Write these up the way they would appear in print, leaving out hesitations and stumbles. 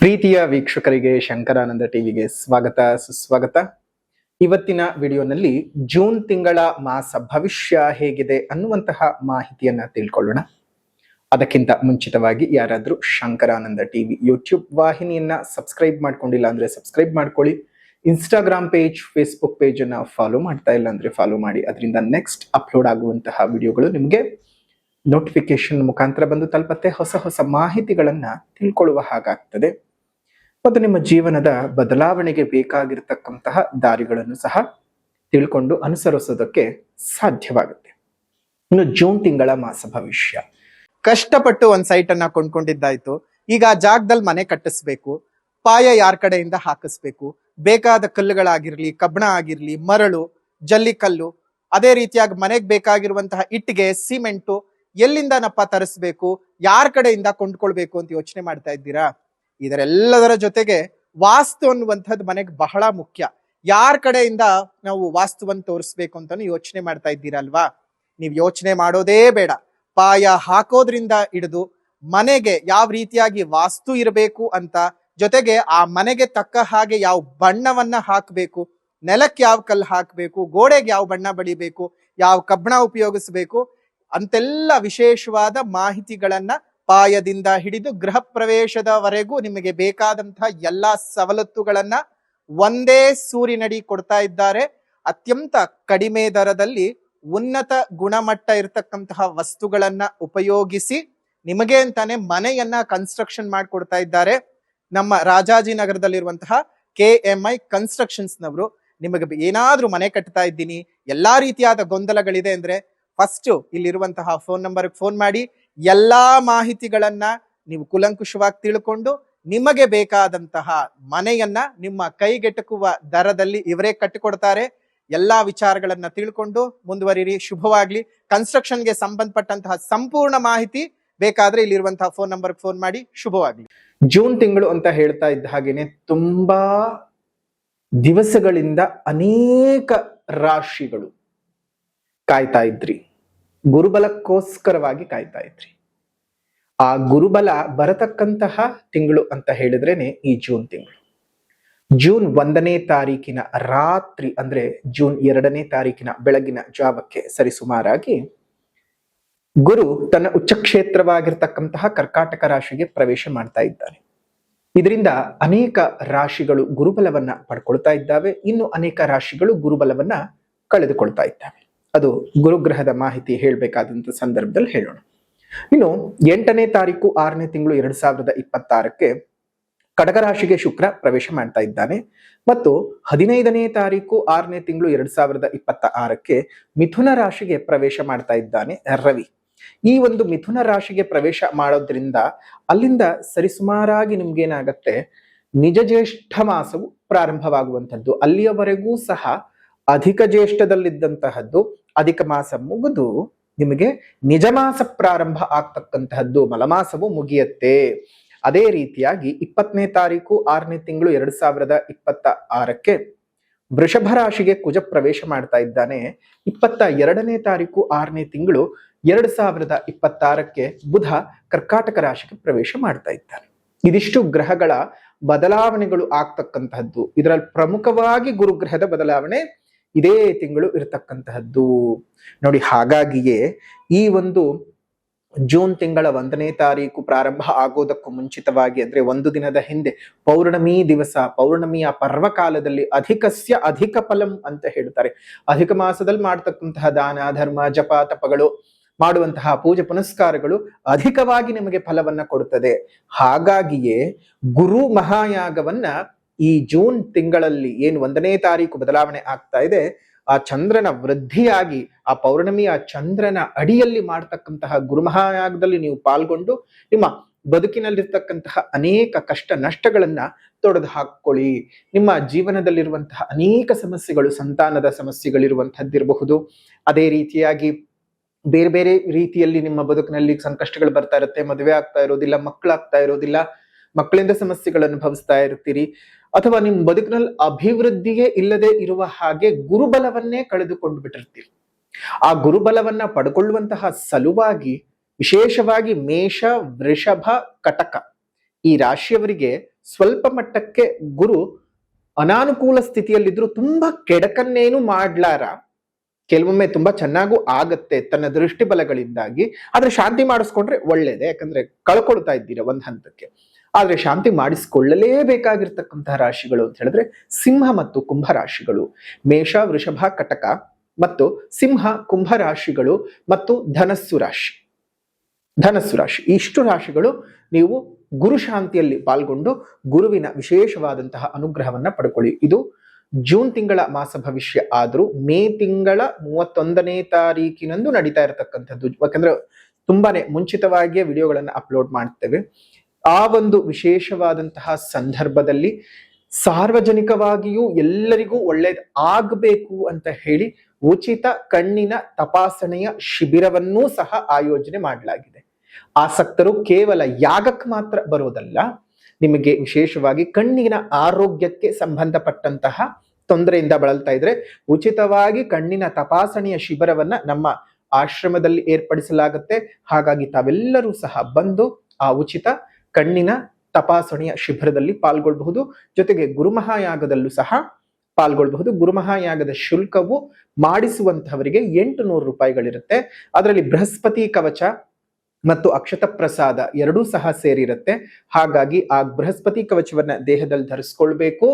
ಪ್ರೀತಿಯ ವೀಕ್ಷಕರಿಗೆ ಶಂಕರಾನಂದ ಟಿವಿಗೆ ಸ್ವಾಗತ ಸುಸ್ವಾಗತ. ಇವತ್ತಿನ ವಿಡಿಯೋನಲ್ಲಿ ಜೂನ್ ತಿಂಗಳ ಮಾಸ ಭವಿಷ್ಯ ಹೇಗಿದೆ ಅನ್ನುವಂತಹ ಮಾಹಿತಿಯನ್ನ ತಿಳ್ಕೊಳ್ಳೋಣ. ಅದಕ್ಕಿಂತ ಮುಂಚಿತವಾಗಿ ಯಾರಾದ್ರೂ ಶಂಕರಾನಂದ ಟಿವಿ ಯೂಟ್ಯೂಬ್ ವಾಹಿನಿಯನ್ನ ಸಬ್ಸ್ಕ್ರೈಬ್ ಮಾಡ್ಕೊಂಡಿಲ್ಲ ಅಂದ್ರೆ ಸಬ್ಸ್ಕ್ರೈಬ್ ಮಾಡ್ಕೊಳ್ಳಿ. ಇನ್ಸ್ಟಾಗ್ರಾಮ್ ಪೇಜ್, ಫೇಸ್ಬುಕ್ ಪೇಜ್ ಅನ್ನ ಫಾಲೋ ಮಾಡ್ತಾ ಇಲ್ಲ ಅಂದ್ರೆ ಫಾಲೋ ಮಾಡಿ. ಅದರಿಂದ ನೆಕ್ಸ್ಟ್ ಅಪ್ಲೋಡ್ ಆಗುವಂತಹ ವಿಡಿಯೋಗಳು ನಿಮಗೆ ನೋಟಿಫಿಕೇಶನ್ ಮುಖಾಂತರ ಬಂದು ತಲುಪತ್ತೆ. ಹೊಸ ಹೊಸ ಮಾಹಿತಿಗಳನ್ನ ತಿಳ್ಕೊಳ್ಳುವ ಹಾಗಾಗ್ತದೆ ಮತ್ತು ನಿಮ್ಮ ಜೀವನದ ಬದಲಾವಣೆಗೆ ಬೇಕಾಗಿರ್ತಕ್ಕಂತಹ ದಾರಿಗಳನ್ನು ಸಹ ತಿಳ್ಕೊಂಡು ಅನುಸರಿಸೋದಕ್ಕೆ ಸಾಧ್ಯವಾಗುತ್ತೆ. ಇನ್ನು ಜೂನ್ ತಿಂಗಳ ಮಾಸ ಭವಿಷ್ಯ. ಕಷ್ಟಪಟ್ಟು ಒಂದ್ ಸೈಟ್ ಅನ್ನ ಕೊಂಡ್ಕೊಂಡಿದ್ದಾಯ್ತು, ಈಗ ಆ ಜಾಗದಲ್ಲಿ ಮನೆ ಕಟ್ಟಿಸ್ಬೇಕು, ಪಾಯ ಯಾರ ಕಡೆಯಿಂದ ಹಾಕಿಸ್ಬೇಕು, ಬೇಕಾದ ಕಲ್ಲುಗಳಾಗಿರ್ಲಿ, ಕಬ್ಬಣ ಆಗಿರ್ಲಿ, ಮರಳು, ಜಲ್ಲಿಕಲ್ಲು, ಅದೇ ರೀತಿಯಾಗಿ ಮನೆಗೆ ಬೇಕಾಗಿರುವಂತಹ ಇಟ್ಟಿಗೆ, ಸಿಮೆಂಟು ಎಲ್ಲಿಂದನಪ್ಪ ತರಿಸ್ಬೇಕು, ಯಾರ ಕಡೆಯಿಂದ ಕೊಂಡ್ಕೊಳ್ಬೇಕು ಅಂತ ಯೋಚನೆ ಮಾಡ್ತಾ ಇದ್ದೀರಾ? ಇದರೆಲ್ಲದರ ಜೊತೆಗೆ ವಾಸ್ತು ಅನ್ನುವಂಥದ್ದು ಮನೆಗೆ ಬಹಳ ಮುಖ್ಯ. ಯಾರ ಕಡೆಯಿಂದ ನಾವು ವಾಸ್ತುವನ್ನು ತೋರಿಸ್ಬೇಕು ಅಂತಾನು ಯೋಚನೆ ಮಾಡ್ತಾ ಇದ್ದೀರಲ್ವಾ? ನೀವು ಯೋಚನೆ ಮಾಡೋದೇ ಬೇಡ. ಪಾಯ ಹಾಕೋದ್ರಿಂದ ಹಿಡಿದು ಮನೆಗೆ ಯಾವ ರೀತಿಯಾಗಿ ವಾಸ್ತು ಇರಬೇಕು ಅಂತ, ಜೊತೆಗೆ ಆ ಮನೆಗೆ ತಕ್ಕ ಹಾಗೆ ಯಾವ ಬಣ್ಣವನ್ನ ಹಾಕಬೇಕು, ನೆಲಕ್ಕೆ ಯಾವ ಕಲ್ಲು ಹಾಕಬೇಕು, ಗೋಡೆಗೆ ಯಾವ ಬಣ್ಣ ಬಳಿಬೇಕು, ಯಾವ ಕಬ್ಬಣ ಉಪಯೋಗಿಸಬೇಕು ಅಂತೆಲ್ಲ ವಿಶೇಷವಾದ ಮಾಹಿತಿಗಳನ್ನ ಪಾಯದಿಂದ ಹಿಡಿದು ಗೃಹ ಪ್ರವೇಶದವರೆಗೂ ನಿಮಗೆ ಬೇಕಾದಂತಹ ಎಲ್ಲಾ ಸವಲತ್ತುಗಳನ್ನ ಒಂದೇ ಸೂರಿನಡಿ ಕೊಡ್ತಾ ಇದ್ದಾರೆ. ಅತ್ಯಂತ ಕಡಿಮೆ ದರದಲ್ಲಿ ಉನ್ನತ ಗುಣಮಟ್ಟ ಇರತಕ್ಕಂತಹ ವಸ್ತುಗಳನ್ನ ಉಪಯೋಗಿಸಿ ನಿಮಗೆ ಅಂತಾನೆ ಮನೆಯನ್ನ ಕನ್ಸ್ಟ್ರಕ್ಷನ್ ಮಾಡಿಕೊಡ್ತಾ ಇದ್ದಾರೆ. ನಮ್ಮ ರಾಜಾಜಿನಗರದಲ್ಲಿರುವಂತಹ KMI ಕನ್ಸ್ಟ್ರಕ್ಷನ್ಸ್ ನವರು ನಿಮಗೆ ಏನಾದ್ರೂ ಮನೆ ಕಟ್ತಾ ಇದ್ದೀನಿ, ಎಲ್ಲಾ ರೀತಿಯಾದ ಗೊಂದಲಗಳಿದೆ ಅಂದ್ರೆ ಫಸ್ಟ್ ಇಲ್ಲಿರುವಂತಹ ಫೋನ್ ನಂಬರ್ಗೆ ಫೋನ್ ಮಾಡಿ ಎಲ್ಲಾ ಮಾಹಿತಿಗಳನ್ನ ನೀವು ಕುಲಂಕುಷವಾಗಿ ತಿಳ್ಕೊಂಡು ನಿಮಗೆ ಬೇಕಾದಂತಹ ಮನೆಯನ್ನ ನಿಮ್ಮ ಕೈಗೆಟಕುವ ದರದಲ್ಲಿ ಇವರೇ ಕಟ್ಟಿಕೊಡ್ತಾರೆ. ಎಲ್ಲಾ ವಿಚಾರಗಳನ್ನ ತಿಳ್ಕೊಂಡು ಮುಂದುವರಿರಿ. ಶುಭವಾಗ್ಲಿ. ಕನ್ಸ್ಟ್ರಕ್ಷನ್ಗೆ ಸಂಬಂಧಪಟ್ಟಂತಹ ಸಂಪೂರ್ಣ ಮಾಹಿತಿ ಬೇಕಾದ್ರೆ ಇಲ್ಲಿರುವಂತಹ ಫೋನ್ ನಂಬರ್ಗೆ ಫೋನ್ ಮಾಡಿ. ಶುಭವಾಗ್ಲಿ. ಜೂನ್ ತಿಂಗಳು ಅಂತ ಹೇಳ್ತಾ ಇದ್ದ ಹಾಗೇನೆ ತುಂಬಾ ದಿವಸಗಳಿಂದ ಅನೇಕ ರಾಶಿಗಳು ಕಾಯ್ತಾ ಇದ್ರಿ, ಗುರುಬಲಕ್ಕೋಸ್ಕರವಾಗಿ ಕಾಯ್ತಾ ಇದ್ರಿ. ಆ ಗುರುಬಲ ಬರತಕ್ಕಂತಹ ತಿಂಗಳು ಅಂತ ಹೇಳಿದ್ರೇನೆ ಈ ಜೂನ್ ತಿಂಗಳು. ಜೂನ್ 1ನೇ ತಾರೀಕಿನ ರಾತ್ರಿ ಅಂದ್ರೆ ಜೂನ್ 2ನೇ ತಾರೀಕಿನ ಬೆಳಗಿನ ಜಾವಕ್ಕೆ ಸರಿಸುಮಾರಾಗಿ ಗುರು ತನ್ನ ಉಚ್ಚಕ್ಷೇತ್ರವಾಗಿರ್ತಕ್ಕಂತಹ ಕರ್ಕಾಟಕ ರಾಶಿಗೆ ಪ್ರವೇಶ ಮಾಡ್ತಾ ಇದ್ದಾನೆ. ಇದರಿಂದ ಅನೇಕ ರಾಶಿಗಳು ಗುರುಬಲವನ್ನ ಪಡ್ಕೊಳ್ತಾ ಇದ್ದಾವೆ, ಇನ್ನು ಅನೇಕ ರಾಶಿಗಳು ಗುರುಬಲವನ್ನ ಕಳೆದುಕೊಳ್ತಾ ಇದ್ದಾವೆ. ಅದು ಗುರುಗ್ರಹದ ಮಾಹಿತಿ ಹೇಳ್ಬೇಕಾದಂತ ಸಂದರ್ಭದಲ್ಲಿ ಹೇಳೋಣ. ಇನ್ನು 8ನೇ ತಾರೀಕು 6ನೇ ತಿಂಗಳು 2026ಕ್ಕೆ ಕಡಗರಾಶಿಗೆ ಶುಕ್ರ ಪ್ರವೇಶ ಮಾಡ್ತಾ ಇದ್ದಾನೆ ಮತ್ತು 15ನೇ ತಾರೀಕು 6ನೇ ತಿಂಗಳು 2026ಕ್ಕೆ ಮಿಥುನ ರಾಶಿಗೆ ಪ್ರವೇಶ ಮಾಡ್ತಾ ಇದ್ದಾನೆ ರವಿ. ಈ ಒಂದು ಮಿಥುನ ರಾಶಿಗೆ ಪ್ರವೇಶ ಮಾಡೋದ್ರಿಂದ ಅಲ್ಲಿಂದ ಸರಿಸುಮಾರಾಗಿ ನಿಮ್ಗೇನಾಗತ್ತೆ, ನಿಜ ಜ್ಯೇಷ್ಠ ಮಾಸವು ಪ್ರಾರಂಭವಾಗುವಂಥದ್ದು. ಅಲ್ಲಿಯವರೆಗೂ ಸಹ ಅಧಿಕ ಜ್ಯೇಷ್ಠದಲ್ಲಿದ್ದಂತಹದ್ದು ಅಧಿಕ ಮಾಸ ಮುಗಿದು ನಿಮಗೆ ನಿಜ ಮಾಸ ಪ್ರಾರಂಭ ಆಗ್ತಕ್ಕಂತಹದ್ದು, ಮಲಮಾಸವು ಮುಗಿಯತ್ತೆ. ಅದೇ ರೀತಿಯಾಗಿ 20ನೇ ತಾರೀಕು 6ನೇ ತಿಂಗಳು 2026ಕ್ಕೆ ವೃಷಭ ರಾಶಿಗೆ ಕುಜ ಪ್ರವೇಶ ಮಾಡ್ತಾ ಇದ್ದಾನೆ. 22ನೇ ತಾರೀಕು 6ನೇ ತಿಂಗಳು 2026ಕ್ಕೆ ಬುಧ ಕರ್ಕಾಟಕ ರಾಶಿಗೆ ಪ್ರವೇಶ ಮಾಡ್ತಾ ಇದ್ದಾನೆ. ಇದಿಷ್ಟು ಗ್ರಹಗಳ ಬದಲಾವಣೆಗಳು ಆಗ್ತಕ್ಕಂತಹದ್ದು. ಇದರಲ್ಲಿ ಪ್ರಮುಖವಾಗಿ ಗುರುಗ್ರಹದ ಬದಲಾವಣೆ ಇದೇ ತಿಂಗಳು ಇರತಕ್ಕಂತಹದ್ದು ನೋಡಿ. ಹಾಗಾಗಿಯೇ ಈ ಒಂದು ಜೂನ್ ತಿಂಗಳ 1ನೇ ತಾರೀಕು ಪ್ರಾರಂಭ ಆಗೋದಕ್ಕೂ ಮುಂಚಿತವಾಗಿ ಅಂದ್ರೆ ಒಂದು ದಿನದ ಹಿಂದೆ ಪೌರ್ಣಮಿ ದಿವಸ, ಪೌರ್ಣಮಿಯ ಪರ್ವಕಾಲದಲ್ಲಿ ಅಧಿಕಸ್ಯ ಅಧಿಕ ಫಲಂ ಅಂತ ಹೇಳ್ತಾರೆ. ಅಧಿಕ ಮಾಸದಲ್ಲಿ ಮಾಡ್ತಕ್ಕಂತಹ ದಾನ ಧರ್ಮ ಜಪ ತಪಗಳು, ಮಾಡುವಂತಹ ಪೂಜೆ ಪುನಸ್ಕಾರಗಳು ಅಧಿಕವಾಗಿ ನಿಮಗೆ ಫಲವನ್ನ ಕೊಡುತ್ತದೆ. ಹಾಗಾಗಿಯೇ ಗುರು ಮಹಾಯಾಗವನ್ನ ಈ ಜೂನ್ ತಿಂಗಳಲ್ಲಿ ಏನು 1ನೇ ತಾರೀಕು ಬದಲಾವಣೆ ಆಗ್ತಾ ಇದೆ, ಆ ಚಂದ್ರನ ವೃದ್ಧಿಯಾಗಿ ಆ ಪೌರ್ಣಮಿಯ ಚಂದ್ರನ ಅಡಿಯಲ್ಲಿ ಮಾಡ್ತಕ್ಕಂತಹ ಗುರುಮಹಾಯಾಗದಲ್ಲಿ ನೀವು ಪಾಲ್ಗೊಂಡು ನಿಮ್ಮ ಬದುಕಿನಲ್ಲಿರ್ತಕ್ಕಂತಹ ಅನೇಕ ಕಷ್ಟ ನಷ್ಟಗಳನ್ನ ತೊಡೆದು ಹಾಕೊಳ್ಳಿ. ನಿಮ್ಮ ಜೀವನದಲ್ಲಿರುವಂತಹ ಅನೇಕ ಸಮಸ್ಯೆಗಳು, ಸಂತಾನದ ಸಮಸ್ಯೆಗಳಿರುವಂತಹದ್ದಿರಬಹುದು, ಅದೇ ರೀತಿಯಾಗಿ ಬೇರೆ ಬೇರೆ ರೀತಿಯಲ್ಲಿ ನಿಮ್ಮ ಬದುಕಿನಲ್ಲಿ ಸಂಕಷ್ಟಗಳು ಬರ್ತಾ ಇರುತ್ತೆ. ಮದುವೆ ಆಗ್ತಾ ಇರೋದಿಲ್ಲ, ಮಕ್ಕಳಾಗ್ತಾ ಇರೋದಿಲ್ಲ, ಮಕ್ಕಳಿಂದ ಸಮಸ್ಯೆಗಳನ್ನು ಅನುಭವಿಸ್ತಾ ಇರ್ತೀರಿ, ಅಥವಾ ನಿಮ್ಮ ಬದುಕಿನಲ್ಲಿ ಅಭಿವೃದ್ಧಿಯೇ ಇಲ್ಲದೆ ಇರುವ ಹಾಗೆ ಗುರುಬಲವನ್ನೇ ಕಳೆದುಕೊಂಡು ಬಿಟ್ಟಿರ್ತೀರಿ. ಆ ಗುರುಬಲವನ್ನ ಪಡ್ಕೊಳ್ಳುವಂತಹ ಸಲುವಾಗಿ ವಿಶೇಷವಾಗಿ ಮೇಷ, ವೃಷಭ, ಕಟಕ ಈ ರಾಶಿಯವರಿಗೆ ಸ್ವಲ್ಪ ಮಟ್ಟಕ್ಕೆ ಗುರು ಅನಾನುಕೂಲ ಸ್ಥಿತಿಯಲ್ಲಿದ್ರು ತುಂಬಾ ಕೆಡಕನ್ನೇನು ಮಾಡ್ಲಾರ, ಕೆಲವೊಮ್ಮೆ ತುಂಬಾ ಚೆನ್ನಾಗೂ ಆಗತ್ತೆ ತನ್ನ ದೃಷ್ಟಿ ಬಲಗಳಿಂದಾಗಿ. ಆದ್ರೆ ಶಾಂತಿ ಮಾಡಿಸ್ಕೊಂಡ್ರೆ ಒಳ್ಳೇದೆ, ಯಾಕಂದ್ರೆ ಕಳ್ಕೊಳ್ತಾ ಇದ್ದೀರಾ ಒಂದ್ ಹಂತಕ್ಕೆ. ಆದ್ರೆ ಶಾಂತಿ ಮಾಡಿಸ್ಕೊಳ್ಳಲೇಬೇಕಾಗಿರ್ತಕ್ಕಂತಹ ರಾಶಿಗಳು ಅಂತ ಹೇಳಿದ್ರೆ ಸಿಂಹ ಮತ್ತು ಕುಂಭ ರಾಶಿಗಳು. ಮೇಷ, ವೃಷಭ, ಕಟಕ ಮತ್ತು ಸಿಂಹ, ಕುಂಭ ರಾಶಿಗಳು ಮತ್ತು ಧನಸ್ಸು ರಾಶಿ ಇಷ್ಟು ರಾಶಿಗಳು ನೀವು ಗುರು ಶಾಂತಿಯಲ್ಲಿ ಪಾಲ್ಗೊಂಡು ಗುರುವಿನ ವಿಶೇಷವಾದಂತಹ ಅನುಗ್ರಹವನ್ನ ಪಡ್ಕೊಳ್ಳಿ. ಇದು ಜೂನ್ ತಿಂಗಳ ಮಾಸ ಭವಿಷ್ಯ. ಆದ್ರೂ ಮೇ ತಿಂಗಳ 31ನೇ ತಾರೀಕಿನಂದು ನಡೀತಾ ಇರತಕ್ಕಂಥದ್ದು, ಯಾಕಂದ್ರೆ ತುಂಬಾನೇ ಮುಂಚಿತವಾಗಿಯೇ ವಿಡಿಯೋಗಳನ್ನ ಅಪ್ಲೋಡ್ ಮಾಡ್ತೇವೆ. ಆ ಒಂದು ವಿಶೇಷವಾದಂತಹ ಸಂದರ್ಭದಲ್ಲಿ ಸಾರ್ವಜನಿಕವಾಗಿಯೂ ಎಲ್ಲರಿಗೂ ಒಳ್ಳೇದು ಆಗಬೇಕು ಅಂತ ಹೇಳಿ ಉಚಿತ ಕಣ್ಣಿನ ತಪಾಸಣೆಯ ಶಿಬಿರವನ್ನೂ ಸಹ ಆಯೋಜನೆ ಮಾಡಲಾಗಿದೆ. ಆಸಕ್ತರು ಕೇವಲ ಯಾಗಕ್ಕೆ ಮಾತ್ರ ಬರೋದಲ್ಲ, ನಿಮಗೆ ವಿಶೇಷವಾಗಿ ಕಣ್ಣಿನ ಆರೋಗ್ಯಕ್ಕೆ ಸಂಬಂಧಪಟ್ಟಂತಹ ತೊಂದರೆಯಿಂದ ಬಳಲ್ತಾ ಇದ್ರೆ ಉಚಿತವಾಗಿ ಕಣ್ಣಿನ ತಪಾಸಣೆಯ ಶಿಬಿರವನ್ನ ನಮ್ಮ ಆಶ್ರಮದಲ್ಲಿ ಏರ್ಪಡಿಸಲಾಗುತ್ತೆ. ಹಾಗಾಗಿ ತಾವೆಲ್ಲರೂ ಸಹ ಬಂದು ಆ ಉಚಿತ ಕಣ್ಣಿನ ತಪಾಸಣೆಯ ಶಿಬಿರದಲ್ಲಿ ಪಾಲ್ಗೊಳ್ಳಬಹುದು. ಜೊತೆಗೆ ಗುರುಮಹಾಯಾಗದಲ್ಲೂ ಸಹ ಪಾಲ್ಗೊಳ್ಳಬಹುದು. ಗುರುಮಹಾಯಾಗದ ಶುಲ್ಕವು ಮಾಡಿಸುವಂತಹವರಿಗೆ 800 ರೂಪಾಯಿಗಳಿರುತ್ತೆ. ಅದರಲ್ಲಿ ಬೃಹಸ್ಪತಿ ಕವಚ ಮತ್ತು ಅಕ್ಷತ ಪ್ರಸಾದ ಎರಡೂ ಸಹ ಸೇರಿರುತ್ತೆ. ಹಾಗಾಗಿ ಆ ಬೃಹಸ್ಪತಿ ಕವಚವನ್ನ ದೇಹದಲ್ಲಿ ಧರಿಸ್ಕೊಳ್ಬೇಕು.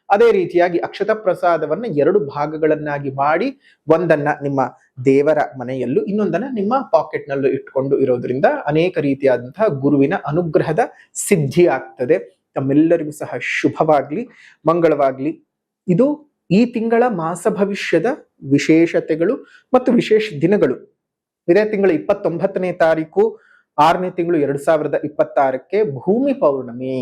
ಅದೇ ರೀತಿಯಾಗಿ ಅಕ್ಷತ ಪ್ರಸಾದವನ್ನ 2 ಭಾಗಗಳನ್ನಾಗಿ ಮಾಡಿ ಒಂದನ್ನ ನಿಮ್ಮ ದೇವರ ಮನೆಯಲ್ಲೂ ಇನ್ನೊಂದನ್ನ ನಿಮ್ಮ ಪಾಕೆಟ್ ನಲ್ಲೂ ಇಟ್ಕೊಂಡು ಇರೋದ್ರಿಂದ ಅನೇಕ ರೀತಿಯಾದಂತಹ ಗುರುವಿನ ಅನುಗ್ರಹದ ಸಿದ್ಧಿ ಆಗ್ತದೆ. ತಮ್ಮೆಲ್ಲರಿಗೂ ಸಹ ಶುಭವಾಗ್ಲಿ, ಮಂಗಳವಾಗ್ಲಿ. ಇದು ಈ ತಿಂಗಳ ಮಾಸ ಭವಿಷ್ಯದ ವಿಶೇಷತೆಗಳು ಮತ್ತು ವಿಶೇಷ ದಿನಗಳು. ಇದೇ ತಿಂಗಳ 29ನೇ ತಾರೀಕು 6ನೇ ತಿಂಗಳು 2026ಕ್ಕೆ ಭೂಮಿ ಪೌರ್ಣಮಿ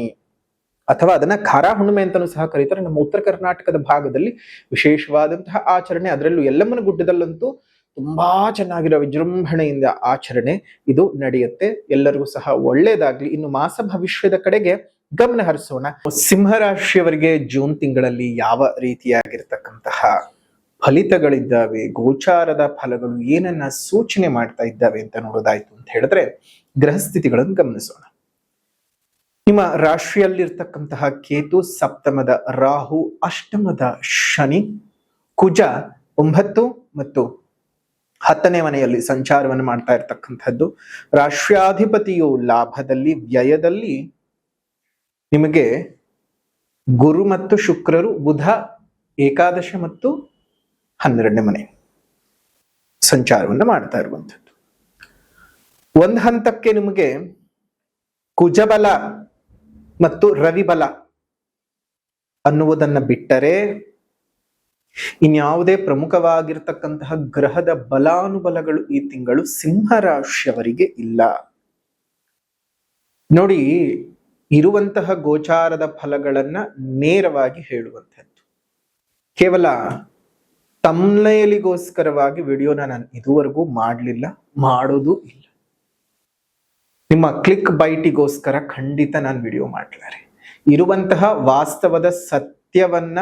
ಅಥವಾ ಅದನ್ನ ಖಾರ ಹುಣ್ಣಿಮೆ ಅಂತಾನೂ ಸಹ ಕರೀತಾರೆ. ನಮ್ಮ ಉತ್ತರ ಕರ್ನಾಟಕದ ಭಾಗದಲ್ಲಿ ವಿಶೇಷವಾದಂತಹ ಆಚರಣೆ, ಅದರಲ್ಲೂ ಯಲ್ಲಮ್ಮನ ಗುಡ್ಡದಲ್ಲಂತೂ ತುಂಬಾ ಚೆನ್ನಾಗಿರೋ ವಿಜೃಂಭಣೆಯಿಂದ ಆಚರಣೆ ಇದು ನಡೆಯುತ್ತೆ. ಎಲ್ಲರಿಗೂ ಸಹ ಒಳ್ಳೇದಾಗ್ಲಿ. ಇನ್ನು ಮಾಸ ಭವಿಷ್ಯದ ಕಡೆಗೆ ಗಮನ ಹರಿಸೋಣ. ಸಿಂಹರಾಶಿಯವರಿಗೆ ಜೂನ್ ತಿಂಗಳಲ್ಲಿ ಯಾವ ರೀತಿಯಾಗಿರ್ತಕ್ಕಂತಹ ಫಲಿತಗಳಿದ್ದಾವೆ, ಗೋಚಾರದ ಫಲಗಳು ಏನನ್ನ ಸೂಚನೆ ಮಾಡ್ತಾ ಇದ್ದಾವೆ ಅಂತ ನೋಡೋದಾಯ್ತು ಅಂತ ಹೇಳಿದ್ರೆ ಗ್ರಹಸ್ಥಿತಿಗಳನ್ನು ಗಮನಿಸೋಣ. ನಿಮ್ಮ ರಾಶಿಯಲ್ಲಿರ್ತಕ್ಕಂತಹ ಕೇತು ಸಪ್ತಮದ ರಾಹು, ಅಷ್ಟಮದ ಶನಿ, ಕುಜ 9 ಮತ್ತು 10ನೇ ಮನೆಯಲ್ಲಿ ಸಂಚಾರವನ್ನು ಮಾಡ್ತಾ ಇರ್ತಕ್ಕಂಥದ್ದು. ರಾಷ್ಟ್ರಾಧಿಪತಿಯು ಲಾಭದಲ್ಲಿ, ವ್ಯಯದಲ್ಲಿ ನಿಮಗೆ ಗುರು ಮತ್ತು ಶುಕ್ರರು, ಬುಧ ಏಕಾದಶ ಮತ್ತು 12ನೇ ಮನೆ ಸಂಚಾರವನ್ನು ಮಾಡ್ತಾ ಇರುವಂಥದ್ದು. ಒಂದು ಹಂತಕ್ಕೆ ನಿಮಗೆ ಕುಜಬಲ ಮತ್ತು ರವಿಬಲ ಅನ್ನುವುದನ್ನ ಬಿಟ್ಟರೆ ಇನ್ಯಾವುದೇ ಪ್ರಮುಖವಾಗಿರ್ತಕ್ಕಂತಹ ಗ್ರಹದ ಬಲಾನುಬಲಗಳು ಈ ತಿಂಗಳು ಸಿಂಹರಾಶಿಯವರಿಗೆ ಇಲ್ಲ. ನೋಡಿ, ಇರುವಂತಹ ಗೋಚಾರದ ಫಲಗಳನ್ನ ನೇರವಾಗಿ ಹೇಳುವಂಥದ್ದು. ಕೇವಲ ತಮ್ನೇಲಿಗೋಸ್ಕರವಾಗಿ ವಿಡಿಯೋನ ನಾನು ಇದುವರೆಗೂ ಮಾಡಲಿಲ್ಲ, ಮಾಡೋದು ಇಲ್ಲ. ನಿಮ್ಮ ಕ್ಲಿಕ್ ಬೈಟಿಗೋಸ್ಕರ ಖಂಡಿತ ನಾನು ವಿಡಿಯೋ ಮಾಡಲಾರೆ. ಇರುವಂತಹ ವಾಸ್ತವದ ಸತ್ಯವನ್ನ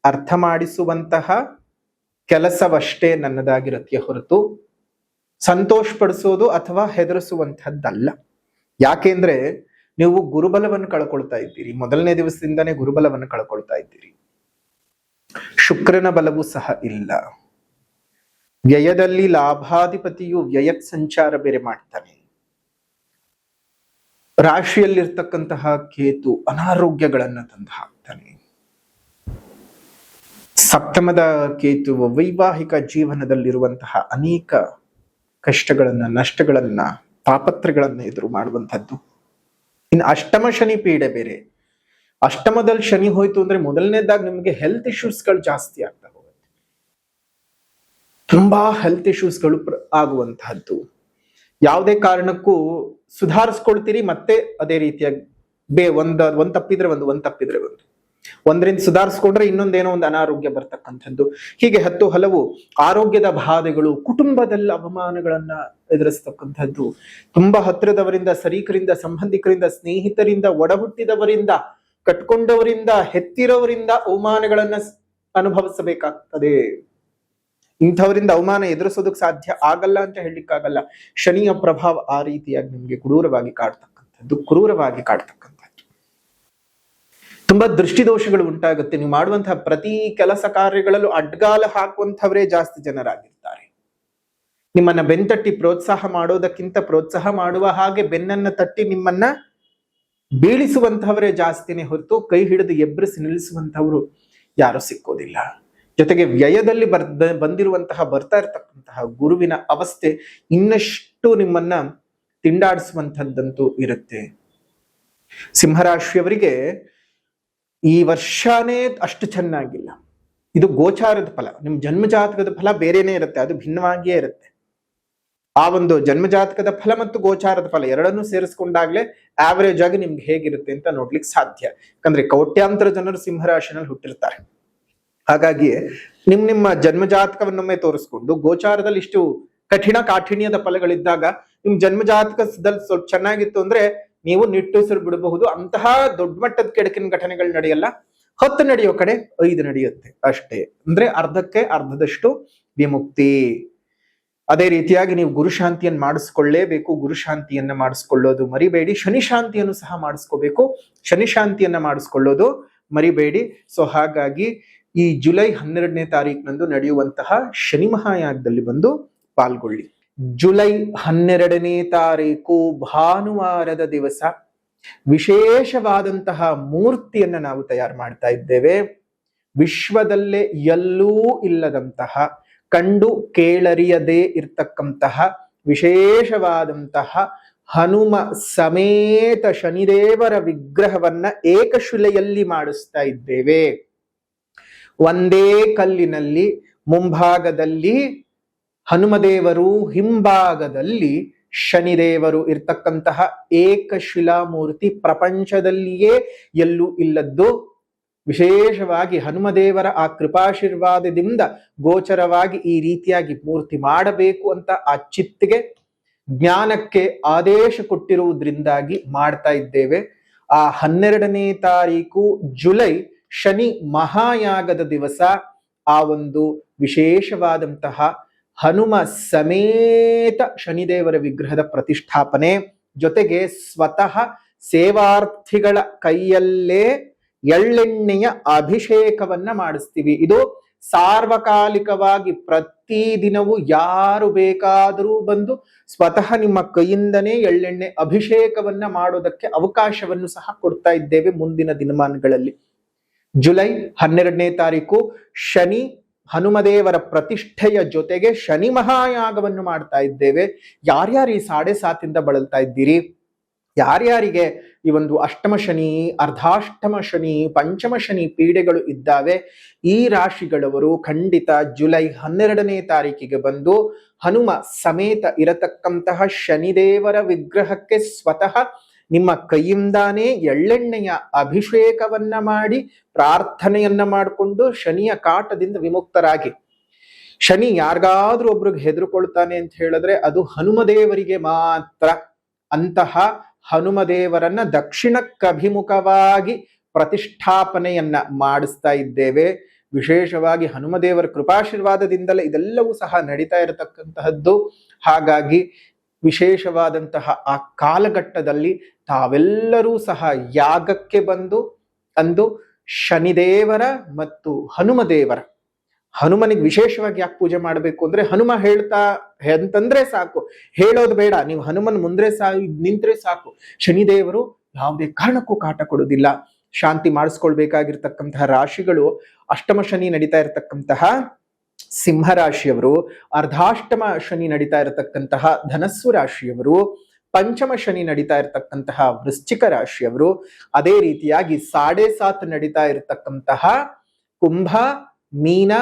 ಅರ್ಥ ಮಾಡಿಸುವಂತಹ ಕೆಲಸವಷ್ಟೇ ನನ್ನದಾಗಿರತ್ತೆ ಹೊರತು ಸಂತೋಷ ಪಡಿಸೋದು ಅಥವಾ ಹೆದರಿಸುವಂತಹದ್ದಲ್ಲ. ಯಾಕೆಂದ್ರೆ ನೀವು ಗುರುಬಲವನ್ನು ಕಳ್ಕೊಳ್ತಾ ಇದ್ದೀರಿ. ಮೊದಲನೇ ದಿವಸದಿಂದಾನೇ ಗುರುಬಲವನ್ನು ಕಳ್ಕೊಳ್ತಾ ಇದ್ದೀರಿ. ಶುಕ್ರನ ಬಲವೂ ಸಹ ಇಲ್ಲ. ವ್ಯಯದಲ್ಲಿ ಲಾಭಾಧಿಪತಿಯು ವ್ಯಯಕ್ ಸಂಚಾರ ಬೇರೆ ಮಾಡ್ತಾನೆ. ರಾಶಿಯಲ್ಲಿರ್ತಕ್ಕಂತಹ ಕೇತು ಅನಾರೋಗ್ಯಗಳನ್ನ ತಂದು ಹಾಕ್ತಾನೆ. ಸಪ್ತಮದ ಕೇತು ವೈವಾಹಿಕ ಜೀವನದಲ್ಲಿರುವಂತಹ ಅನೇಕ ಕಷ್ಟಗಳನ್ನ, ನಷ್ಟಗಳನ್ನ, ತಾಪತ್ರಗಳನ್ನ ಎದುರು ಮಾಡುವಂಥದ್ದು. ಇನ್ನು ಅಷ್ಟಮ ಶನಿ ಪೀಡೆ ಬೇರೆ. ಅಷ್ಟಮದಲ್ಲಿ ಶನಿ ಹೋಯ್ತು ಅಂದ್ರೆ ಮೊದಲನೇದಾಗಿ ನಿಮಗೆ ಹೆಲ್ತ್ ಇಶ್ಯೂಸ್ಗಳು ಜಾಸ್ತಿ ಆಗ್ತಾ ಹೋಗುತ್ತೆ. ತುಂಬಾ ಹೆಲ್ತ್ ಇಶ್ಯೂಸ್ಗಳು ಆಗುವಂತಹದ್ದು. ಯಾವುದೇ ಕಾರಣಕ್ಕೂ ಸುಧಾರಿಸ್ಕೊಳ್ತೀರಿ, ಮತ್ತೆ ಅದೇ ರೀತಿಯಾಗಿ ಒಂದ್ ತಪ್ಪಿದ್ರೆ ಒಂದು ಒಂದರಿಂದ ಸುಧಾರಿಸ್ಕೊಂಡ್ರೆ ಇನ್ನೊಂದೇನೋ ಒಂದು ಅನಾರೋಗ್ಯ ಬರ್ತಕ್ಕಂಥದ್ದು. ಹೀಗೆ ಹಲವು ಆರೋಗ್ಯದ ಬಾಧೆಗಳು, ಕುಟುಂಬದಲ್ಲಿ ಅವಮಾನಗಳನ್ನ ಎದುರಿಸ್ತಕ್ಕಂಥದ್ದು, ತುಂಬಾ ಹತ್ತಿರದವರಿಂದ, ಸರೀಕರಿಂದ, ಸಂಬಂಧಿಕರಿಂದ, ಸ್ನೇಹಿತರಿಂದ, ಒಡಹುಟ್ಟಿದವರಿಂದ, ಕಟ್ಕೊಂಡವರಿಂದ, ಹೆತ್ತಿರೋವರಿಂದ ಅವಮಾನಗಳನ್ನ ಅನುಭವಿಸಬೇಕಾಗ್ತದೆ. ಇಂಥವರಿಂದ ಅವಮಾನ ಎದುರಿಸೋದಕ್ಕೆ ಸಾಧ್ಯ ಆಗಲ್ಲ ಅಂತ ಹೇಳಲಿಕ್ಕಾಗಲ್ಲ. ಶನಿಯ ಪ್ರಭಾವ ಆ ರೀತಿಯಾಗಿ ನಿಮ್ಗೆ ಕ್ರೂರವಾಗಿ ಕಾಡ್ತಕ್ಕಂಥದ್ದು. ತುಂಬಾ ದೃಷ್ಟಿದೋಷಗಳು ಉಂಟಾಗುತ್ತೆ. ನೀವು ಮಾಡುವಂತಹ ಪ್ರತಿ ಕೆಲಸ ಕಾರ್ಯಗಳಲ್ಲೂ ಅಡ್ಗಾಲ ಹಾಕುವಂಥವರೇ ಜಾಸ್ತಿ ಜನರಾಗಿರ್ತಾರೆ. ನಿಮ್ಮನ್ನ ಬೆನ್ತಟ್ಟಿ ಪ್ರೋತ್ಸಾಹ ಮಾಡೋದಕ್ಕಿಂತ ಪ್ರೋತ್ಸಾಹ ಮಾಡುವ ಹಾಗೆ ಬೆನ್ನನ್ನ ತಟ್ಟಿ ನಿಮ್ಮನ್ನ ಬೀಳಿಸುವಂತಹವರೇ ಜಾಸ್ತಿನೇ ಹೊರತು ಕೈ ಹಿಡಿದು ಎಬ್ಬರಿಸಿ ನಿಲ್ಲಿಸುವಂತಹವರು ಯಾರು ಸಿಕ್ಕೋದಿಲ್ಲ. ಜೊತೆಗೆ ವ್ಯಯದಲ್ಲಿ ಬರ್ತಾ ಇರತಕ್ಕಂತಹ ಗುರುವಿನ ಅವಸ್ಥೆ ಇನ್ನಷ್ಟು ನಿಮ್ಮನ್ನ ತಿಂಡಾಡಿಸುವಂಥದ್ದಂತೂ ಇರುತ್ತೆ. ಸಿಂಹರಾಶಿಯವರಿಗೆ ಈ ವರ್ಷನೇ ಅಷ್ಟು ಚೆನ್ನಾಗಿಲ್ಲ. ಇದು ಗೋಚಾರದ ಫಲ. ನಿಮ್ ಜನ್ಮಜಾತಕದ ಫಲ ಬೇರೆನೇ ಇರುತ್ತೆ, ಅದು ಭಿನ್ನವಾಗಿಯೇ ಇರುತ್ತೆ. ಆ ಒಂದು ಜನ್ಮಜಾತಕದ ಫಲ ಮತ್ತು ಗೋಚಾರದ ಫಲ ಎರಡನ್ನೂ ಸೇರಿಸ್ಕೊಂಡಾಗ್ಲೇ ಆವರೇಜ್ ಆಗಿ ನಿಮ್ಗೆ ಹೇಗಿರುತ್ತೆ ಅಂತ ನೋಡ್ಲಿಕ್ಕೆ ಸಾಧ್ಯ. ಯಾಕಂದ್ರೆ ಕೋಟ್ಯಾಂತರ ಜನರು ಸಿಂಹರಾಶಿನಲ್ಲಿ ಹುಟ್ಟಿರ್ತಾರೆ. ಹಾಗಾಗಿ ನಿಮ್ಮ ಜನ್ಮಜಾತಕವನ್ನೊಮ್ಮೆ ತೋರಿಸ್ಕೊಂಡು ಗೋಚಾರದಲ್ಲಿ ಇಷ್ಟು ಕಾಠಿಣ್ಯದ ಫಲಗಳಿದ್ದಾಗ ನಿಮ್ ಜನ್ಮಜಾತಕದಲ್ಲಿ ಸ್ವಲ್ಪ ಚೆನ್ನಾಗಿತ್ತು ಅಂದ್ರೆ ನೀವು ನಿಟ್ಟುಸಿರು ಬಿಡಬಹುದು. ಅಂತಹ ದೊಡ್ಡ ಮಟ್ಟದ ಕೆಡಕಿನ ಘಟನೆಗಳು ನಡೆಯಲ್ಲ. 10 ನಡೆಯೋ ಕಡೆ 5 ನಡೆಯುತ್ತೆ ಅಷ್ಟೇ. ಅಂದ್ರೆ ಅರ್ಧಕ್ಕೆ ಅರ್ಧದಷ್ಟು ವಿಮುಕ್ತಿ. ಅದೇ ರೀತಿಯಾಗಿ ನೀವು ಗುರುಶಾಂತಿಯನ್ನು ಮಾಡಿಸ್ಕೊಳ್ಳೇಬೇಕು. ಗುರುಶಾಂತಿಯನ್ನ ಮಾಡಿಸ್ಕೊಳ್ಳೋದು ಮರಿಬೇಡಿ. ಶನಿ ಶಾಂತಿಯನ್ನು ಸಹ ಮಾಡಿಸ್ಕೋಬೇಕು. ಶನಿ ಶಾಂತಿಯನ್ನ ಮಾಡಿಸ್ಕೊಳ್ಳೋದು ಮರಿಬೇಡಿ. ಸೊ ಹಾಗಾಗಿ ಈ ಜುಲೈ 12ನೇ ತಾರೀಕಿನಂದು ನಡೆಯುವಂತಹ ಶನಿ ಮಹಾಯಾಗದಲ್ಲಿ ಬಂದು ಪಾಲ್ಗೊಳ್ಳಿ. ಜುಲೈ 12ನೇ ತಾರೀಕು ಭಾನುವಾರದ ದಿವಸ ವಿಶೇಷವಾದಂತಹ ಮೂರ್ತಿಯನ್ನ ನಾವು ತಯಾರು ಮಾಡ್ತಾ ಇದ್ದೇವೆ. ವಿಶ್ವದಲ್ಲೇ ಎಲ್ಲೂ ಇಲ್ಲದಂತಹ, ಕಂಡು ಕೇಳರಿಯದೇ ಇರ್ತಕ್ಕಂತಹ ವಿಶೇಷವಾದಂತಹ ಹನುಮ ಸಮೇತ ಶನಿದೇವರ ವಿಗ್ರಹವನ್ನ ಏಕಶಿಲೆಯಲ್ಲಿ ಮಾಡಿಸ್ತಾ ಇದ್ದೇವೆ. ಒಂದೇ ಕಲ್ಲಿನಲ್ಲಿ ಮುಂಭಾಗದಲ್ಲಿ ಹನುಮದೇವರು, ಹಿಂಭಾಗದಲ್ಲಿ ಶನಿದೇವರು ಇರ್ತಕ್ಕಂತಹ ಏಕಶಿಲಾ ಮೂರ್ತಿ ಪ್ರಪಂಚದಲ್ಲಿಯೇ ಎಲ್ಲೂ ಇಲ್ಲದ್ದು. ವಿಶೇಷವಾಗಿ ಹನುಮದೇವರ ಆ ಕೃಪಾಶೀರ್ವಾದದಿಂದ ಗೋಚರವಾಗಿ ಈ ರೀತಿಯಾಗಿ ಮೂರ್ತಿ ಮಾಡಬೇಕು ಅಂತ ಆ ಚಿತ್ತಿಗೆ ಜ್ಞಾನಕ್ಕೆ ಆದೇಶ ಕೊಟ್ಟಿರುವುದರಿಂದಾಗಿ ಮಾಡ್ತಾ ಇದ್ದೇವೆ. ಆ 12ನೇ ತಾರೀಕು ಜುಲೈ ಶನಿ ಮಹಾಯಾಗದ ದಿವಸ ಆ ಒಂದು ವಿಶೇಷವಾದಂತಹ ಹನುಮ ಸಮೇತ ಶನಿದೇವರ ವಿಗ್ರಹದ ಪ್ರತಿಷ್ಠಾಪನೆ, ಜೊತೆಗೆ ಸ್ವತಃ ಸೇವಾರ್ಥಿಗಳ ಕೈಯಲ್ಲೇ ಎಳ್ಳೆಣ್ಣೆಯ ಅಭಿಷೇಕವನ್ನ ಮಾಡಿಸ್ತೀವಿ. ಇದು ಸಾರ್ವಕಾಲಿಕವಾಗಿ ಪ್ರತಿದಿನವೂ ಯಾರು ಬೇಕಾದರೂ ಬಂದು ಸ್ವತಃ ನಿಮ್ಮ ಕೈಯಿಂದನೇ ಎಳ್ಳೆಣ್ಣೆ ಅಭಿಷೇಕವನ್ನ ಮಾಡೋದಕ್ಕೆ ಅವಕಾಶವನ್ನು ಸಹ ಕೊಡ್ತಾ ಇದ್ದೇವೆ ಮುಂದಿನ ದಿನಮಾನಗಳಲ್ಲಿ. ಜುಲೈ 12ನೇ ತಾರೀಕು ಶನಿ ಹನುಮದೇವರ ಪ್ರತಿಷ್ಠೆಯ ಜೊತೆಗೆ ಶನಿ ಮಹಾಯಾಗವನ್ನು ಮಾಡ್ತಾ ಇದ್ದೇವೆ. ಯಾರ್ಯಾರು ಈ 7.5 ಬಳಲ್ತಾ ಇದ್ದೀರಿ, ಯಾರ್ಯಾರಿಗೆ ಈ ಒಂದು ಅಷ್ಟಮ ಶನಿ, ಅರ್ಧಾಷ್ಟಮ ಶನಿ, ಪಂಚಮ ಶನಿ ಪೀಡೆಗಳು ಇದ್ದಾವೆ, ಈ ರಾಶಿಗಳವರು ಖಂಡಿತ ಜುಲೈ 12ನೇ ತಾರೀಕಿಗೆ ಬಂದು ಹನುಮ ಸಮೇತ ಇರತಕ್ಕಂತಹ ಶನಿದೇವರ ವಿಗ್ರಹಕ್ಕೆ ಸ್ವತಃ ನಿಮ್ಮ ಕೈಯಿಂದಾನೇ ಎಳ್ಳೆಣ್ಣೆಯ ಅಭಿಷೇಕವನ್ನ ಮಾಡಿ ಪ್ರಾರ್ಥನೆಯನ್ನ ಮಾಡಿಕೊಂಡು ಶನಿಯ ಕಾಟದಿಂದ ವಿಮುಕ್ತರಾಗಿ. ಶನಿ ಯಾರಿಗಾದ್ರೂ ಒಬ್ರಿಗೆ ಹೆದರ್ಕೊಳ್ತಾನೆ ಅಂತ ಹೇಳಿದ್ರೆ ಅದು ಹನುಮದೇವರಿಗೆ ಮಾತ್ರ. ಅಂತಹ ಹನುಮದೇವರನ್ನ ದಕ್ಷಿಣಕ್ಕಭಿಮುಖವಾಗಿ ಪ್ರತಿಷ್ಠಾಪನೆಯನ್ನ ಮಾಡಿಸ್ತಾ ಇದ್ದೇವೆ. ವಿಶೇಷವಾಗಿ ಹನುಮದೇವರ ಕೃಪಾಶೀರ್ವಾದದಿಂದಲೇ ಇದೆಲ್ಲವೂ ಸಹ ನಡೀತಾ ಇರತಕ್ಕಂತಹದ್ದು. ಹಾಗಾಗಿ ವಿಶೇಷವಾದಂತಹ ಆ ಕಾಲಘಟ್ಟದಲ್ಲಿ ತಾವೆಲ್ಲರೂ ಸಹ ಯಾಗಕ್ಕೆ ಬಂದು ಅಂದು ಶನಿದೇವರ ಮತ್ತು ಹನುಮದೇವರ, ಹನುಮನಿಗೆ ವಿಶೇಷವಾಗಿ ಯಾಕೆ ಪೂಜೆ ಮಾಡಬೇಕು ಅಂದ್ರೆ ಹನುಮ ಹೇಳ್ತಾ ಅಂತಂದ್ರೆ ಸಾಕು, ಹೇಳೋದು ಬೇಡ, ನೀವು ಹನುಮನ್ ಮುಂದ್ರೆ ನಿಂತ್ರೆ ಸಾಕು, ಶನಿದೇವರು ಯಾವುದೇ ಕಾರಣಕ್ಕೂ ಕಾಟ ಕೊಡುವುದಿಲ್ಲ. ಶಾಂತಿ ಮಾಡಿಸ್ಕೊಳ್ಬೇಕಾಗಿರ್ತಕ್ಕಂತಹ ರಾಶಿಗಳು ಅಷ್ಟಮ ಶನಿ ನಡೀತಾ ಇರತಕ್ಕಂತಹ ಸಿಂಹರಾಶಿಯವರು, ಅರ್ಧಾಷ್ಟಮ ಶನಿ ನಡೀತಾ ಇರತಕ್ಕಂತಹ ಧನಸ್ಸು ರಾಶಿಯವರು, ಪಂಚಮ ಶನಿ ನಡೀತಾ ಇರತಕ್ಕಂತಹ ವೃಶ್ಚಿಕ ರಾಶಿಯವರು, ಅದೇ ರೀತಿಯಾಗಿ 7.5 ನಡೀತಾ ಇರತಕ್ಕಂತಹ ಕುಂಭ, ಮೀನ,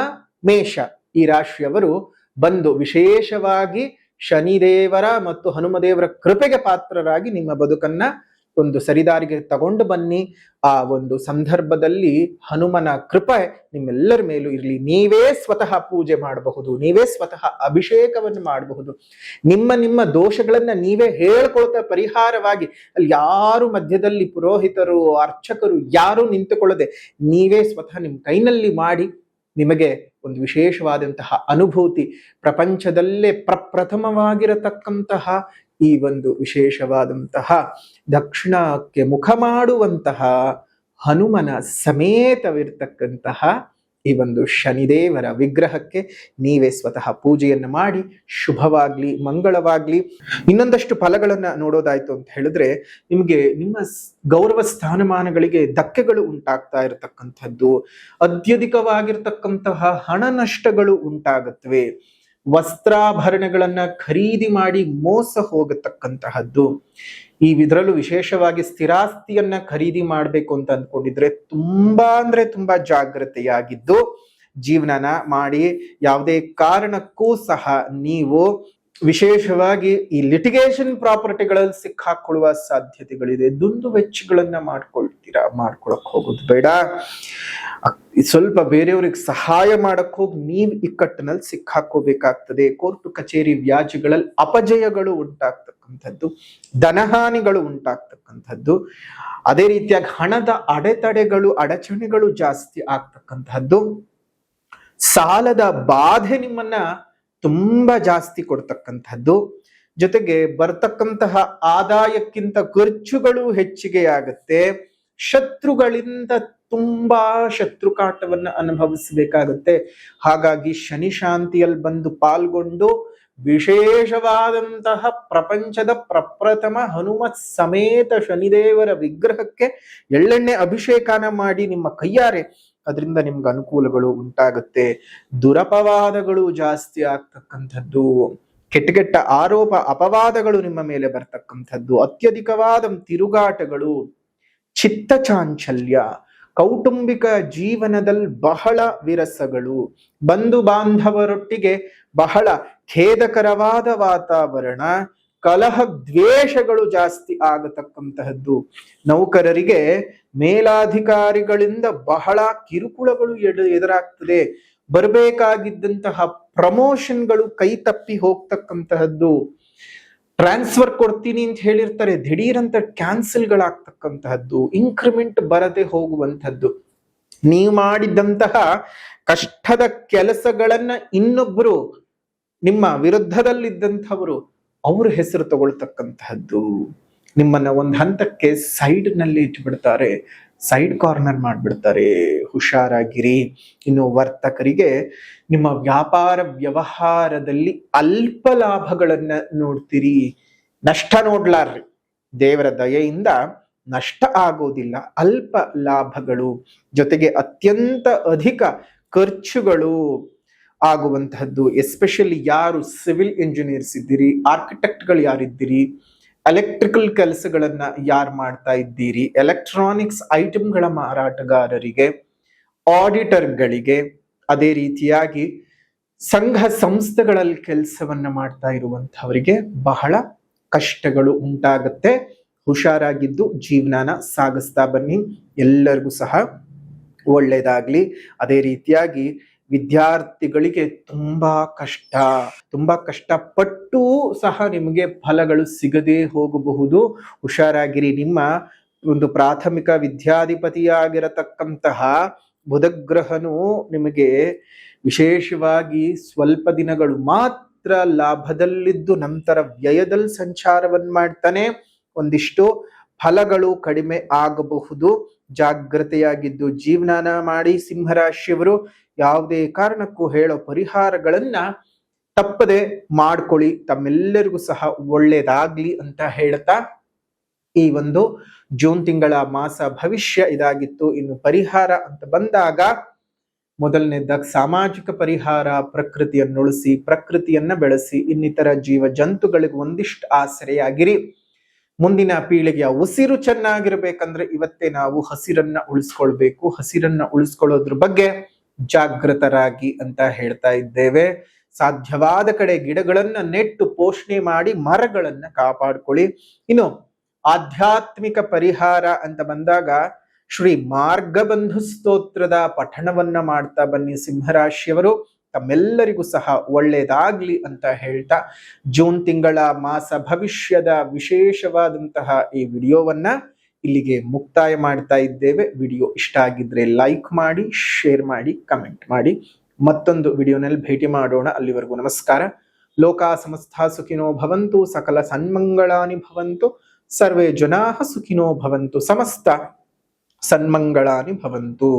ಮೇಷ ಈ ರಾಶಿಯವರು ಬಂದು ವಿಶೇಷವಾಗಿ ಶನಿದೇವರ ಮತ್ತು ಹನುಮದೇವರ ಕೃಪೆಗೆ ಪಾತ್ರರಾಗಿ ನಿಮ್ಮ ಬದುಕನ್ನ ಒಂದು ಸರಿದಾರಿಗೆ ತಗೊಂಡು ಬನ್ನಿ. ಆ ಒಂದು ಸಂದರ್ಭದಲ್ಲಿ ಹನುಮನ ಕೃಪೆ ನಿಮ್ಮೆಲ್ಲರ ಮೇಲೂ ಇರಲಿ. ನೀವೇ ಸ್ವತಃ ಪೂಜೆ ಮಾಡಬಹುದು, ನೀವೇ ಸ್ವತಃ ಅಭಿಷೇಕವನ್ನು ಮಾಡಬಹುದು. ನಿಮ್ಮ ದೋಷಗಳನ್ನ ನೀವೇ ಹೇಳ್ಕೊಳ್ತಾ ಪರಿಹಾರವಾಗಿ, ಅಲ್ಲಿ ಯಾರು ಮಧ್ಯದಲ್ಲಿ ಪುರೋಹಿತರು, ಅರ್ಚಕರು ಯಾರು ನಿಂತುಕೊಳ್ಳದೆ ನೀವೇ ಸ್ವತಃ ನಿಮ್ಮ ಕೈನಲ್ಲಿ ಮಾಡಿ ನಿಮಗೆ ಒಂದು ವಿಶೇಷವಾದಂತಹ ಅನುಭೂತಿ, ಪ್ರಪಂಚದಲ್ಲೇ ಪ್ರಪ್ರಥಮವಾಗಿರತಕ್ಕಂತಹ ಈ ಒಂದು ವಿಶೇಷವಾದಂತಹ ದಕ್ಷಿಣಕ್ಕೆ ಮುಖ ಮಾಡುವಂತಹ ಹನುಮನ ಸಮೇತವಿರ್ತಕ್ಕಂತಹ ಈ ಒಂದು ಶನಿದೇವರ ವಿಗ್ರಹಕ್ಕೆ ನೀವೇ ಸ್ವತಃ ಪೂಜೆಯನ್ನು ಮಾಡಿ ಶುಭವಾಗ್ಲಿ, ಮಂಗಳವಾಗ್ಲಿ. ಇನ್ನೊಂದಷ್ಟು ಫಲಗಳನ್ನ ನೋಡೋದಾಯ್ತು ಅಂತ ಹೇಳಿದ್ರೆ, ನಿಮ್ಗೆ ನಿಮ್ಮ ಗೌರವ ಸ್ಥಾನಮಾನಗಳಿಗೆ ಧಕ್ಕೆಗಳು ಉಂಟಾಗ್ತಾ ಇರತಕ್ಕಂಥದ್ದು, ಅತ್ಯಧಿಕವಾಗಿರ್ತಕ್ಕಂತಹ ಹಣ ನಷ್ಟಗಳು ಉಂಟಾಗುತ್ತವೆ, ವಸ್ತ್ರಾಭರಣಗಳನ್ನ ಖರೀದಿ ಮಾಡಿ ಮೋಸ ಹೋಗತಕ್ಕಂತಹದ್ದು. ಇದರಲ್ಲೂ ವಿಶೇಷವಾಗಿ ಸ್ಥಿರಾಸ್ತಿಯನ್ನ ಖರೀದಿ ಮಾಡ್ಬೇಕು ಅಂತ ಅಂದ್ಕೊಂಡಿದ್ರೆ ತುಂಬಾ ಜಾಗ್ರತೆಯಾಗಿದ್ದು ಜೀವನನ ಮಾಡಿ. ಯಾವುದೇ ಕಾರಣಕ್ಕೂ ಸಹ ನೀವು ವಿಶೇಷವಾಗಿ ಈ ಲಿಟಿಗೇಷನ್ ಪ್ರಾಪರ್ಟಿಗಳಲ್ಲಿ ಸಿಕ್ಕಾಕೊಳ್ಳುವ ಸಾಧ್ಯತೆಗಳಿದೆ. ದುಂದು ವೆಚ್ಚಗಳನ್ನ ಮಾಡ್ಕೊಳಕ್ ಹೋಗೋದು ಬೇಡ. ಸ್ವಲ್ಪ ಬೇರೆಯವ್ರಿಗೆ ಸಹಾಯ ಮಾಡಕ್ ಹೋಗಿ ನೀವು ಇಕ್ಕಟ್ಟಿನಲ್ಲಿ ಸಿಕ್ಕಾಕೋಬೇಕಾಗ್ತದೆ. ಕೋರ್ಟು ಕಚೇರಿ ವ್ಯಾಜ್ಯಗಳಲ್ಲಿ ಅಪಜಯಗಳು ಉಂಟಾಗ್ತಕ್ಕಂಥದ್ದು, ಧನಹಾನಿಗಳು ಉಂಟಾಗ್ತಕ್ಕಂಥದ್ದು, ಅದೇ ರೀತಿಯಾಗಿ ಹಣದ ಅಡಚಣೆಗಳು ಜಾಸ್ತಿ ಆಗ್ತಕ್ಕಂಥದ್ದು, ಸಾಲದ ಬಾಧೆ ನಿಮ್ಮನ್ನ ತುಂಬಾ ಜಾಸ್ತಿ ಕೊಡ್ತಕ್ಕಂಥದ್ದು, ಜೊತೆಗೆ ಬರ್ತಕ್ಕಂತಹ ಆದಾಯಕ್ಕಿಂತ ಖರ್ಚುಗಳು ಹೆಚ್ಚಿಗೆ ಆಗುತ್ತೆ. ಶತ್ರುಗಳಿಂದ ತುಂಬಾ ಶತ್ರುಕಾಟವನ್ನ ಅನುಭವಿಸಬೇಕಾಗುತ್ತೆ. ಹಾಗಾಗಿ ಶನಿ ಶಾಂತಿಯಲ್ಲಿ ಬಂದು ಪಾಲ್ಗೊಂಡು ವಿಶೇಷವಾದಂತಹ ಪ್ರಪಂಚದ ಪ್ರಪ್ರಥಮ ಹನುಮ ಸಮೇತ ಶನಿದೇವರ ವಿಗ್ರಹಕ್ಕೆ ಎಳ್ಳೆಣ್ಣೆ ಅಭಿಷೇಕನ ಮಾಡಿ ನಿಮ್ಮ ಕೈಯಾರೆ ಅದರಿಂದ ನಿಮ್ಗೆ ಅನುಕೂಲಗಳು ಉಂಟಾಗುತ್ತೆ. ದುರಪವಾದಗಳು ಜಾಸ್ತಿ ಆಗ್ತಕ್ಕಂಥದ್ದು, ಕೆಟ್ಟ ಆರೋಪ ಅಪವಾದಗಳು ನಿಮ್ಮ ಮೇಲೆ ಬರ್ತಕ್ಕಂಥದ್ದು, ಅತ್ಯಧಿಕವಾದ ತಿರುಗಾಟಗಳು, ಚಿತ್ತ ಚಾಂಚಲ್ಯ, ಕೌಟುಂಬಿಕ ಜೀವನದಲ್ಲಿ ಬಹಳ ವಿರಸಗಳು, ಬಂಧು ಬಾಂಧವರೊಟ್ಟಿಗೆ ಬಹಳ ಖೇದಕರವಾದ ವಾತಾವರಣ, ಕಲಹ ದ್ವೇಷಗಳು ಜಾಸ್ತಿ ಆಗತಕ್ಕಂತಹದ್ದು, ನೌಕರರಿಗೆ ಮೇಲಾಧಿಕಾರಿಗಳಿಂದ ಬಹಳ ಕಿರುಕುಳಗಳು ಎದುರಾಗ್ತದೆ, ಬರಬೇಕಾಗಿದ್ದಂತಹ ಪ್ರಮೋಷನ್ಗಳು ಕೈ ತಪ್ಪಿ ಹೋಗ್ತಕ್ಕಂತಹದ್ದು, ಟ್ರಾನ್ಸ್ಫರ್ ಕೊಡ್ತೀನಿ ಅಂತ ಹೇಳಿರ್ತಾರೆ, ದಿಢೀರಂತ ಕ್ಯಾನ್ಸಲ್ಗಳಾಗ್ತಕ್ಕಂತಹದ್ದು, ಇನ್ಕ್ರಿಮೆಂಟ್ ಬರದೆ ಹೋಗುವಂಥದ್ದು, ನೀವು ಮಾಡಿದಂತಹ ಕಷ್ಟದ ಕೆಲಸಗಳನ್ನ ಇನ್ನೊಬ್ರು ನಿಮ್ಮ ವಿರುದ್ಧದಲ್ಲಿದ್ದಂಥವರು ಅವ್ರ ಹೆಸರು ತಗೊಳ್ತಕ್ಕಂತಹದ್ದು, ನಿಮ್ಮನ್ನ ಒಂದು ಹಂತಕ್ಕೆ ಸೈಡ್ ನಲ್ಲಿ ಇಟ್ಬಿಡ್ತಾರೆ, ಸೈಡ್ ಕಾರ್ನರ್ ಮಾಡ್ಬಿಡ್ತಾರೆ. ಹುಷಾರಾಗಿರಿ. ಇನ್ನು ವರ್ತಕರಿಗೆ ನಿಮ್ಮ ವ್ಯಾಪಾರ ವ್ಯವಹಾರದಲ್ಲಿ ಅಲ್ಪ ಲಾಭಗಳನ್ನ ನೋಡ್ತೀರಿ, ನಷ್ಟ ನೋಡ್ಲಾರ್ರಿ. ದೇವರ ದಯೆಯಿಂದ ನಷ್ಟ ಆಗೋದಿಲ್ಲ, ಅಲ್ಪ ಲಾಭಗಳು, ಜೊತೆಗೆ ಅತ್ಯಂತ ಅಧಿಕ ಖರ್ಚುಗಳು ಆಗುವಂತಹದ್ದು. ಎಸ್ಪೆಷಲಿ ಯಾರು ಸಿವಿಲ್ ಇಂಜಿನಿಯರ್ಸ್ ಇದ್ದೀರಿ, ಆರ್ಕಿಟೆಕ್ಟ್ಗಳು ಯಾರಿದ್ದೀರಿ, ಎಲೆಕ್ಟ್ರಿಕಲ್ ಕೆಲಸಗಳನ್ನ ಯಾರು ಮಾಡ್ತಾ ಇದ್ದೀರಿ, ಎಲೆಕ್ಟ್ರಾನಿಕ್ಸ್ ಐಟಮ್ಗಳ ಮಾರಾಟಗಾರರಿಗೆ, ಆಡಿಟರ್ಗಳಿಗೆ, ಅದೇ ರೀತಿಯಾಗಿ ಸಂಘ ಸಂಸ್ಥೆಗಳಲ್ಲಿ ಕೆಲಸವನ್ನ ಮಾಡ್ತಾ ಇರುವಂತಹವರಿಗೆ ಬಹಳ ಕಷ್ಟಗಳು ಉಂಟಾಗುತ್ತೆ. ಹುಷಾರಾಗಿದ್ದು ಜೀವನನ ಸಾಗಿಸ್ತಾ ಬನ್ನಿ. ಎಲ್ಲರಿಗೂ ಸಹ ಒಳ್ಳೇದಾಗ್ಲಿ. ಅದೇ ರೀತಿಯಾಗಿ ವಿದ್ಯಾರ್ಥಿಗಳಿಗೆ ತುಂಬಾ ಕಷ್ಟಪಟ್ಟು ಸಹ ನಿಮಗೆ ಫಲಗಳು ಸಿಗದೆ ಹೋಗಬಹುದು. ಹುಷಾರಾಗಿರಿ. ನಿಮ್ಮ ಒಂದು ಪ್ರಾಥಮಿಕ ವಿದ್ಯಾಧಿಪತಿಯಾಗಿರತಕ್ಕಂತಹ ಬುಧಗ್ರಹನು ನಿಮಗೆ ವಿಶೇಷವಾಗಿ ಸ್ವಲ್ಪ ದಿನಗಳು ಮಾತ್ರ ಲಾಭದಲ್ಲಿದ್ದು ನಂತರ ವ್ಯಯದಲ್ಲಿ ಸಂಚಾರವನ್ನು ಮಾಡ್ತಾನೆ. ಒಂದಿಷ್ಟು ಫಲಗಳು ಕಡಿಮೆ ಆಗಬಹುದು. ಜಾಗ್ರತೆಯಾಗಿದ್ದು ಜೀವನಾನ ಮಾಡಿ. ಸಿಂಹರಾಶಿಯವರು ಯಾವುದೇ ಕಾರಣಕ್ಕೂ ಹೇಳೋ ಪರಿಹಾರಗಳನ್ನ ತಪ್ಪದೆ ಮಾಡ್ಕೊಳ್ಳಿ. ತಮ್ಮೆಲ್ಲರಿಗೂ ಸಹ ಒಳ್ಳೇದಾಗ್ಲಿ ಅಂತ ಹೇಳ್ತಾ ಈ ಒಂದು ಜೂನ್ ತಿಂಗಳ ಮಾಸ ಭವಿಷ್ಯ ಇದಾಗಿತ್ತು. ಇನ್ನು ಪರಿಹಾರ ಅಂತ ಬಂದಾಗ ಮೊದಲನೇದಾಗಿ ಸಾಮಾಜಿಕ ಪರಿಹಾರ, ಪ್ರಕೃತಿಯನ್ನು ಉಳಿಸಿ, ಪ್ರಕೃತಿಯನ್ನ ಬೆಳೆಸಿ, ಇನ್ನಿತರ ಜೀವ ಜಂತುಗಳಿಗೆ ಒಂದಿಷ್ಟು ಆಸರೆಯಾಗಿರಿ. ಮುಂದಿನ ಪೀಳಿಗೆಯ ಉಸಿರು ಚೆನ್ನಾಗಿರ್ಬೇಕಂದ್ರೆ ಇವತ್ತೇ ನಾವು ಹಸಿರನ್ನ ಉಳಿಸ್ಕೊಳ್ಬೇಕು. ಹಸಿರನ್ನ ಉಳಿಸ್ಕೊಳ್ಳೋದ್ರ ಬಗ್ಗೆ ಜಾಗೃತರಾಗಿ ಅಂತ ಹೇಳ್ತಾ ಇದ್ದೇವೆ. ಸಾಧ್ಯವಾದ ಕಡೆ ಗಿಡಗಳನ್ನ ನೆಟ್ಟು ಪೋಷಣೆ ಮಾಡಿ ಮರಗಳನ್ನ ಕಾಪಾಡ್ಕೊಳ್ಳಿ. ಇನ್ನು ಆಧ್ಯಾತ್ಮಿಕ ಪರಿಹಾರ ಅಂತ ಬಂದಾಗ ಶ್ರೀ ಮಾರ್ಗಬಂಧು ಸ್ತೋತ್ರದ ಪಠಣವನ್ನ ಮಾಡ್ತಾ ಬನ್ನಿ. ಸಿಂಹರಾಶಿಯವರು ತಮ್ಮೆಲ್ಲರಿಗೂ ಸಹ ಒಳ್ಳೇದಾಗ್ಲಿ ಅಂತ ಹೇಳ್ತಾ ಜೂನ್ ತಿಂಗಳ ಮಾಸ ಭವಿಷ್ಯದ ವಿಶೇಷವಾದಂತಹ ಈ ವಿಡಿಯೋವನ್ನ ಇಲ್ಲಿಗೆ ಮುಕ್ತಾಯ ಮಾಡ್ತಾ ಇದ್ದೇವೆ. ವಿಡಿಯೋ ಇಷ್ಟ ಆಗಿದ್ರೆ ಲೈಕ್ ಮಾಡಿ, ಶೇರ್ ಮಾಡಿ, ಕಮೆಂಟ್ ಮಾಡಿ. ಮತ್ತೊಂದು ವಿಡಿಯೋನಲ್ಲಿ ಭೇಟಿ ಮಾಡೋಣ. ಅಲ್ಲಿವರೆಗೂ ನಮಸ್ಕಾರ. ಲೋಕ ಸಮಸ್ತ ಸುಖಿನೋ ಭವಂತು, ಸಕಲ ಸನ್ಮಂಗಳಾನಿ ಭವಂತು, ಸರ್ವೇ ಜನಾಃ ಸುಖಿನೋ ಭವಂತು. ಸಮಸ್ತ ಸನ್ಮಂಗಳಾನಿ ಭವಂತು.